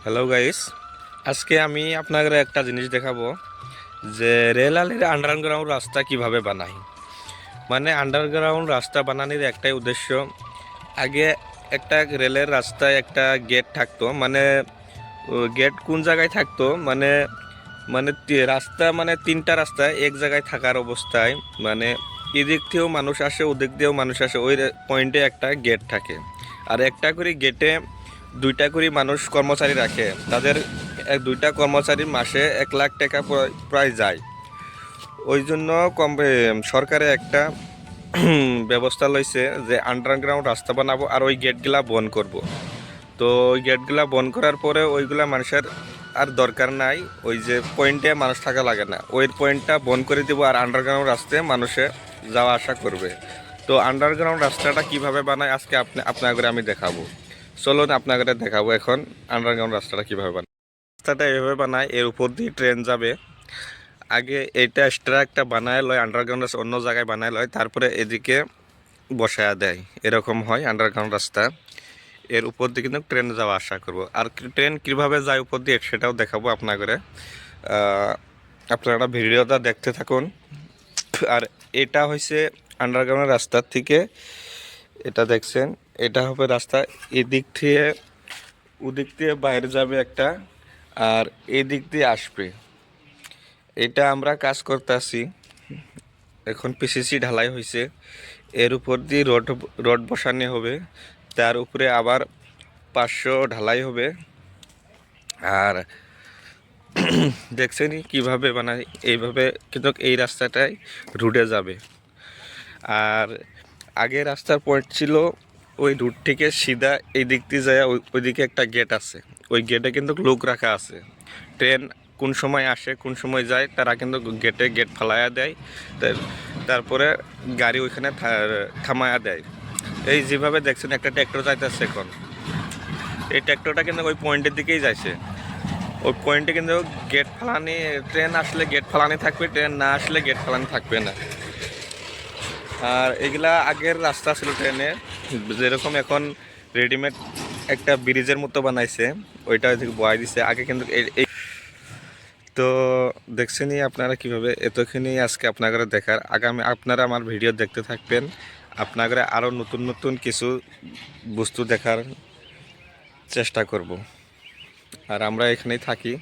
Hello guys, আজকে আমি আপনাদের একটা জিনিস দেখাবো যে রেলালির আন্ডারগ্রাউন্ড রাস্তা কিভাবে বানাই। মানে আন্ডারগ্রাউন্ড রাস্তা বানানোর একটাই উদ্দেশ্য। আগে একটা রেলের রাস্তায় একটা গেট থাকতো, মানে গেট কোন জায়গায় থাকতো, মানে মানে রাস্তা মানে তিনটা রাস্তায় এক জায়গায় থাকার অবস্থায়, মানে এদিক থেকেও মানুষ আসে ওদিক দিয়েও মানুষ আসে, ওই পয়েন্টে একটা গেট থাকে। আর একটা করে গেটে দুইটা করে মানুষ কর্মচারী রাখে, তাদের দুইটা কর্মচারীর মাসে 1 লাখ টাকা প্রায় যায়। ওই জন্য সরকারে একটা ব্যবস্থা লইছে যে আন্ডারগ্রাউন্ড রাস্তা বানাবো আর ওই গেটগুলা বন্ধ করব। তো ওই গেটগুলা বন্ধ করার পরে ওইগুলা মানুষের আর দরকার নাই, ওই যে পয়েন্টে মানুষ থাকা লাগে না, ওই পয়েন্টটা বন্ধ করে দিব আর আন্ডারগ্রাউন্ড রাস্তায় মানুষে যাওয়া আসা করবে। তো আন্ডারগ্রাউন্ড রাস্তাটা কিভাবে বানায় আজকে আপনাদের আমি দেখাবো। চলুন আপনাদের দেখাবো এখন আন্ডারগ্রাউন্ড রাস্তাটা কিভাবে বানায়। রাস্তাটা এভাবে বানায়, এর উপর দিয়ে ট্রেন যাবে। আগে এটা এক্সট্রা একটা বানায় লয়, আন্ডারগ্রাউন্ড রাস্তা অন্য জায়গায় বানায় লয়, তারপরে এদিকে বসায়া দেয়। এরকম হয় আন্ডারগ্রাউন্ড রাস্তা। এর উপর দিয়ে কিন্তু ট্রেন যাওয়া আসা করব, আর ট্রেন কীভাবে যায় উপর দিয়ে সেটাও দেখাবো আপনাদের। আপনারা ভিডিওটা দেখতে থাকুন। আর এটা হয়েছে আন্ডারগ্রাউন্ড রাস্তার থেকে, এটা দেখছেন, এটা হবে রাস্তা। এদিক থেকে ওদিক দিয়ে বাইরে যাবে একটা, আর এই দিক দিয়ে আসবে। এটা আমরা কাজ করতেছি, এখন পিসিসি ঢালাই হয়েছে। এর উপর দিয়ে রড রড বসানো হবে, তার উপরে আবার 500 ঢালাই হবে। আর দেখছেনই কিভাবে বানায়, এইভাবে কিন্তু এই রাস্তাটাই রুটে যাবে। আর আগে রাস্তার পয়েন্ট ছিল ওই রুট থেকে সিধা এই দিক দিয়ে যায়, ওইদিকে একটা গেট আছে, ওই গেটে কিন্তু লোক রাখা আছে। ট্রেন কোন সময় আসে কোন সময় যায় তারা কিন্তু গেট ফালাইয়া দেয়, তারপরে গাড়ি ওইখানে থামায়া দেয়। এই যেভাবে দেখছেন একটা ট্র্যাক্টর যাইতেছে এখন, এই ট্র্যাক্টরটা কিন্তু ওই পয়েন্টের দিকেই যাইছে। ওই পয়েন্টে কিন্তু গেট ফালানি, ট্রেন আসলে গেট ফালানি থাকবে, ট্রেন না আসলে গেট ফালানি থাকবে না। আর এগুলা আগের রাস্তা ছিল ট্রেনের, যেরকম এখন রেডিমেড একটা ব্রিজের মতো বানাইছে, ওইটা থেকে বয়াই দিছে। আগে কিন্তু তো দেখছেনই আপনারা কিভাবে। এতখানি আজকে আপনারা দেখার, আগামী আপনারা আমার ভিডিও দেখতে থাকবেন, আপনারা আরও নতুন নতুন কিছু বস্তু দেখার চেষ্টা করব। আর আমরা এখানেই থাকি।